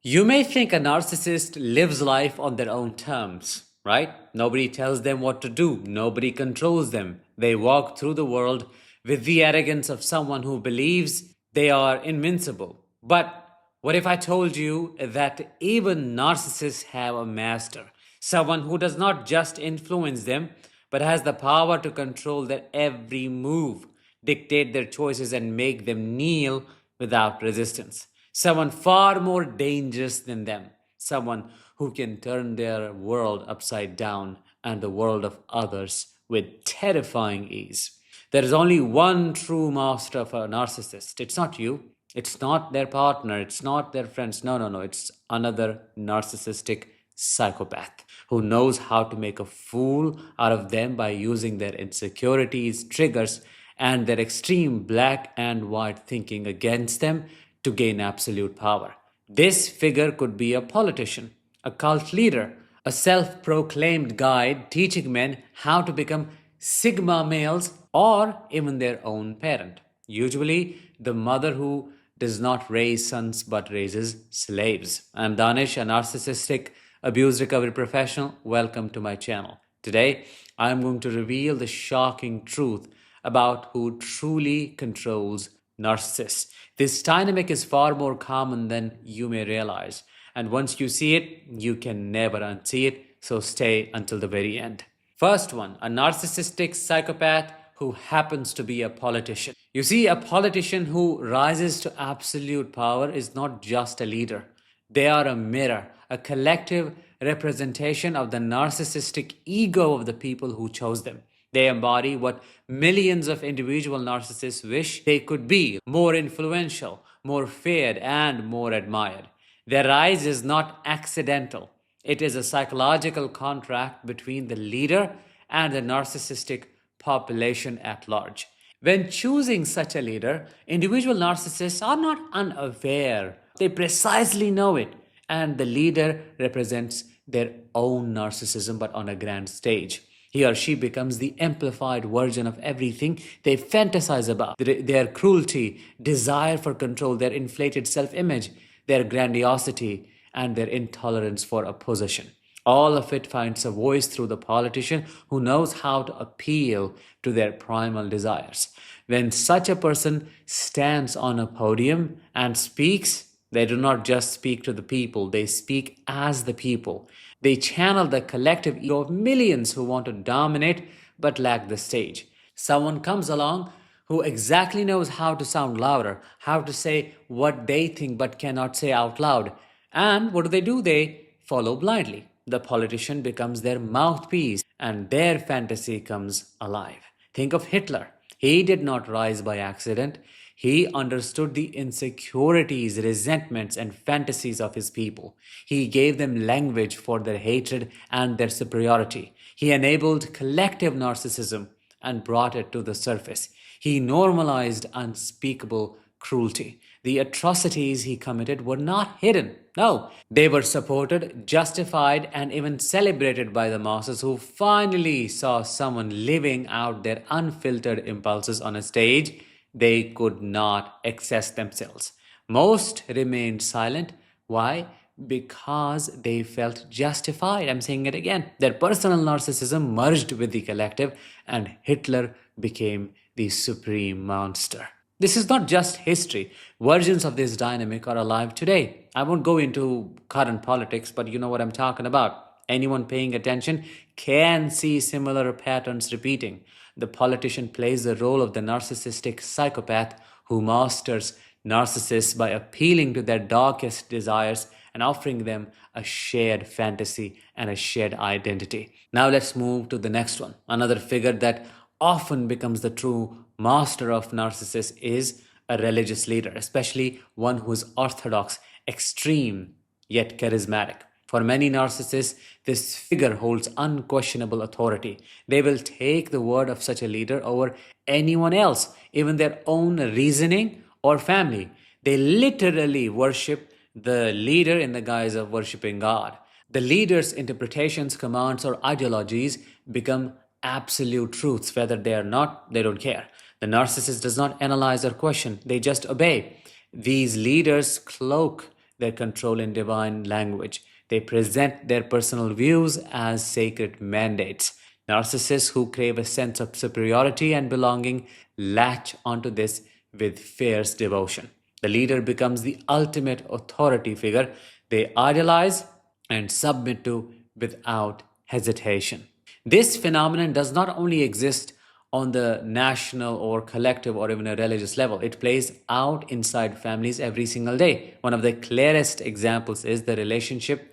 You may think a narcissist lives life on their own terms, right? Nobody tells them what to do, nobody controls them. They walk through the world with the arrogance of someone who believes they are invincible. But what if I told you that even narcissists have a master? Someone who does not just influence them, but has the power to control their every move, dictate their choices, and make them kneel without resistance. Someone far more dangerous than them. Someone who can turn their world upside down and the world of others with terrifying ease. There is only one true master of a narcissist. It's not you. It's not their partner. It's not their friends. No, no, no. It's another narcissistic psychopath who knows how to make a fool out of them by using their insecurities, triggers, and their extreme black and white thinking against them to gain absolute power. This figure could be a politician, a cult leader, a self proclaimed guide teaching men how to become Sigma males, or even their own parent. Usually, the mother who does not raise sons but raises slaves. I'm Danish, a narcissistic abuse recovery professional. Welcome to my channel. Today, I'm going to reveal the shocking truth about who truly controls narcissists. This dynamic is far more common than you may realize, and once you see it, you can never unsee it, so stay until the very end. First one, a narcissistic psychopath who happens to be a politician. You see, a politician who rises to absolute power is not just a leader. They are a mirror, a collective representation of the narcissistic ego of the people who chose them. They embody what millions of individual narcissists wish they could be: more influential, more feared, and more admired. Their rise is not accidental. It is a psychological contract between the leader and the narcissistic population at large. When choosing such a leader, individual narcissists are not unaware. They precisely know it, and the leader represents their own narcissism but on a grand stage. He or she becomes the amplified version of everything they fantasize about: their cruelty, desire for control, their inflated self image, their grandiosity, and their intolerance for opposition. All of it finds a voice through the politician who knows how to appeal to their primal desires. When such a person stands on a podium and speaks, they do not just speak to the people, they speak as the people. They channel the collective ego of millions who want to dominate but lack the stage. Someone comes along who exactly knows how to sound louder, how to say what they think but cannot say out loud. And what do? They follow blindly. The politician becomes their mouthpiece and their fantasy comes alive. Think of Hitler. He did not rise by accident. He understood the insecurities, resentments, and fantasies of his people. He gave them language for their hatred and their superiority. He enabled collective narcissism and brought it to the surface. He normalized unspeakable cruelty. The atrocities he committed were not hidden. No, they were supported, justified, and even celebrated by the masses who finally saw someone living out their unfiltered impulses on a stage they could not access themselves. Most remained silent. Why? Because they felt justified. I'm saying it again. Their personal narcissism merged with the collective, and Hitler became the supreme monster. This is not just history. Versions of this dynamic are alive today. I won't go into current politics, but you know what I'm talking about. Anyone paying attention can see similar patterns repeating. The politician plays the role of the narcissistic psychopath who masters narcissists by appealing to their darkest desires and offering them a shared fantasy and a shared identity. Now let's move to the next one. Another figure that often becomes the true master of narcissists is a religious leader, especially one who is orthodox, extreme, yet charismatic. For many narcissists, this figure holds unquestionable authority. They will take the word of such a leader over anyone else, even their own reasoning or family. They literally worship the leader in the guise of worshiping God. The leader's interpretations, commands, or ideologies become absolute truths. Whether they are not, they don't care. The narcissist does not analyze or question, they just obey. These leaders cloak their control in divine language. They present their personal views as sacred mandates. Narcissists who crave a sense of superiority and belonging latch onto this with fierce devotion. The leader becomes the ultimate authority figure they idolize and submit to without hesitation. This phenomenon does not only exist on the national or collective or even a religious level, it plays out inside families every single day. One of the clearest examples is the relationship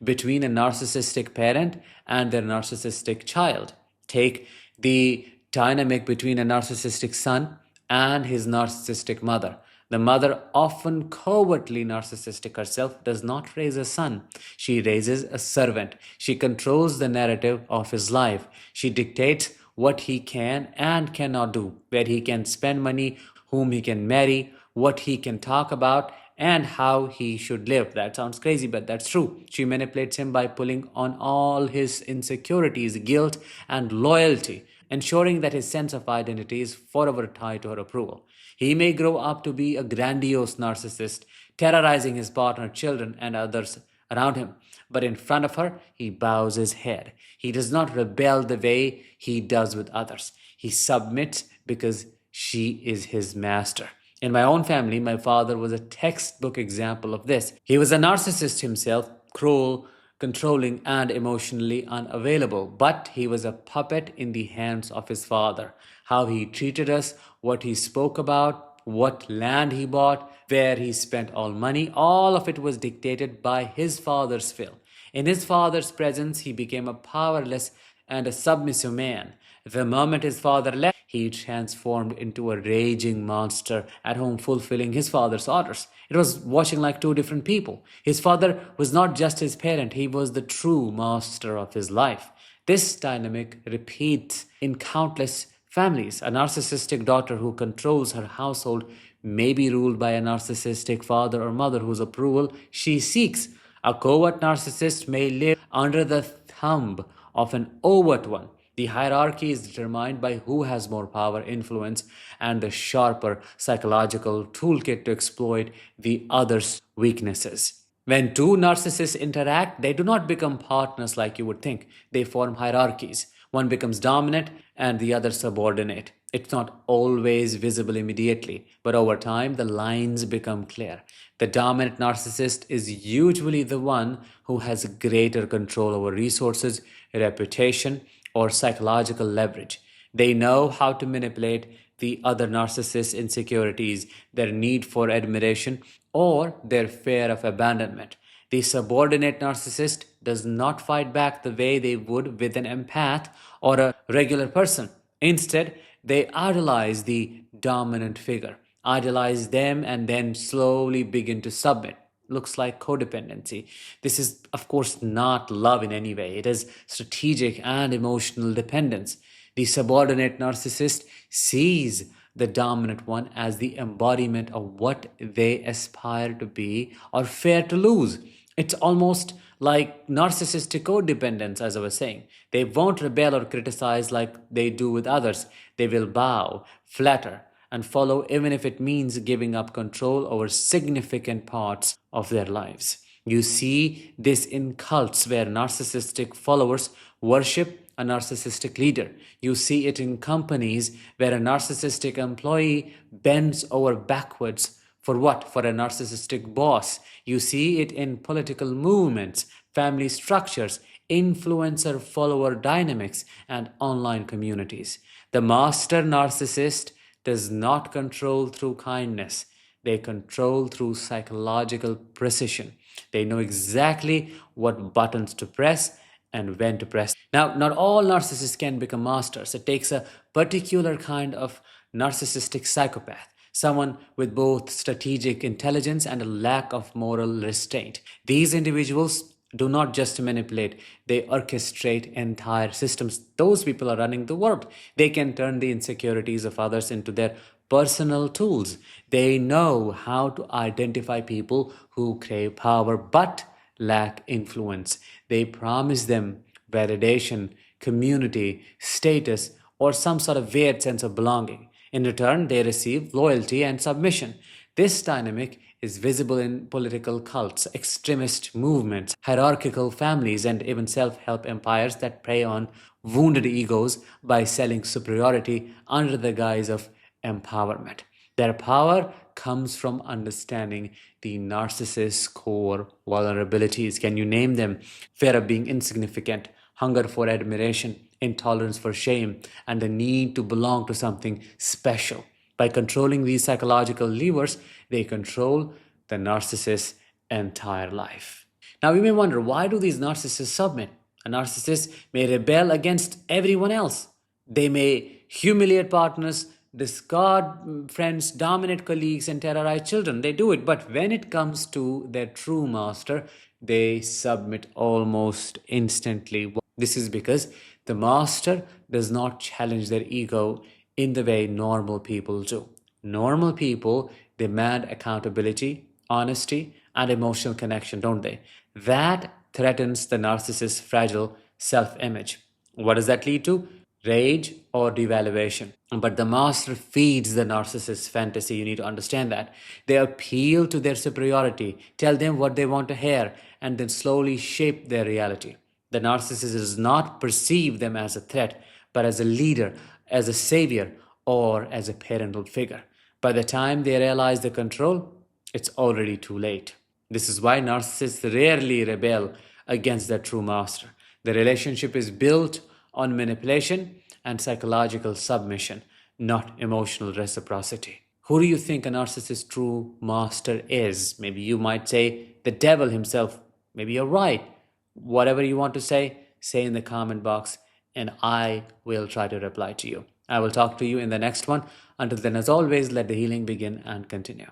between a narcissistic parent and their narcissistic child. Take the dynamic between a narcissistic son and his narcissistic mother. The mother, often covertly narcissistic herself, does not raise a son. She raises a servant. She controls the narrative of his life. She dictates what he can and cannot do, where he can spend money, whom he can marry, what he can talk about, and how he should live. That sounds crazy, but that's true. She manipulates him by pulling on all his insecurities, guilt, and loyalty, ensuring that his sense of identity is forever tied to her approval. He may grow up to be a grandiose narcissist, terrorizing his partner, children, and others around him. But in front of her, he bows his head. He does not rebel the way he does with others. He submits because she is his master. In my own family, my father was a textbook example of this. He was a narcissist himself, cruel, controlling, and emotionally unavailable, but he was a puppet in the hands of his father. How he treated us, what he spoke about, what land he bought, where he spent all money, all of it was dictated by his father's will. In his father's presence, he became a powerless and a submissive man. The moment his father left, he transformed into a raging monster at home, fulfilling his father's orders. It was watching like two different people. His father was not just his parent, he was the true master of his life. This dynamic repeats in countless families. A narcissistic daughter who controls her household may be ruled by a narcissistic father or mother whose approval she seeks. A covert narcissist may live under the thumb of an overt one. The hierarchy is determined by who has more power, influence, and the sharper psychological toolkit to exploit the other's weaknesses. When two narcissists interact, they do not become partners like you would think. They form hierarchies. One becomes dominant and the other subordinate. It's not always visible immediately, but over time the lines become clear. The dominant narcissist is usually the one who has greater control over resources, reputation, or psychological leverage. They know how to manipulate the other narcissist's insecurities, their need for admiration, or their fear of abandonment. The subordinate narcissist does not fight back the way they would with an empath or a regular person. Instead, they idolize the dominant figure, idolize them, and then slowly begin to submit. Looks like codependency. This is, of course, not love in any way. It is strategic and emotional dependence. The subordinate narcissist sees the dominant one as the embodiment of what they aspire to be or fear to lose. It's almost like narcissistic codependence, as I was saying. They won't rebel or criticize like they do with others. They will bow, flatter, and follow even if it means giving up control over significant parts of their lives. You see this in cults where narcissistic followers worship a narcissistic leader. You see it in companies where a narcissistic employee bends over backwards for what? For a narcissistic boss. You see it in political movements, family structures, influencer follower dynamics, and online communities. The master narcissist does not control through kindness. They control through psychological precision. They know exactly what buttons to press and when to press. Now, not all narcissists can become masters. It takes a particular kind of narcissistic psychopath, someone with both strategic intelligence and a lack of moral restraint. These individuals do not just manipulate, they orchestrate entire systems. Those people are running the world. They can turn the insecurities of others into their personal tools. They know how to identify people who crave power but lack influence. They promise them validation, community, status, or some sort of weird sense of belonging. In return, they receive loyalty and submission. This dynamic is visible in political cults, extremist movements, hierarchical families, and even self help empires that prey on wounded egos by selling superiority under the guise of empowerment. Their power comes from understanding the narcissist's core vulnerabilities. Can you name them? Fear of being insignificant, hunger for admiration, intolerance for shame, and the need to belong to something special. By controlling these psychological levers, they control the narcissist's entire life. Now, you may wonder, why do these narcissists submit? A narcissist may rebel against everyone else. They may humiliate partners, discard friends, dominate colleagues, and terrorize children. They do it. But when it comes to their true master, they submit almost instantly. This is because the master does not challenge their ego in the way normal people do. Normal people demand accountability, honesty, and emotional connection, don't they? That threatens the narcissist's fragile self image. What does that lead to? Rage or devaluation. But the master feeds the narcissist's fantasy. You need to understand that. They appeal to their superiority, tell them what they want to hear, and then slowly shape their reality. The narcissist does not perceive them as a threat, but as a leader, as a savior, or as a parental figure. By the time they realize the control, it's already too late. This is why narcissists rarely rebel against their true master. The relationship is built on manipulation and psychological submission, not emotional reciprocity. Who do you think a narcissist's true master is? Maybe you might say the devil himself. Maybe you're right. Whatever you want to say in the comment box, and I will try to reply to you. I will talk to you in the next one. Until then, as always, let the healing begin and continue.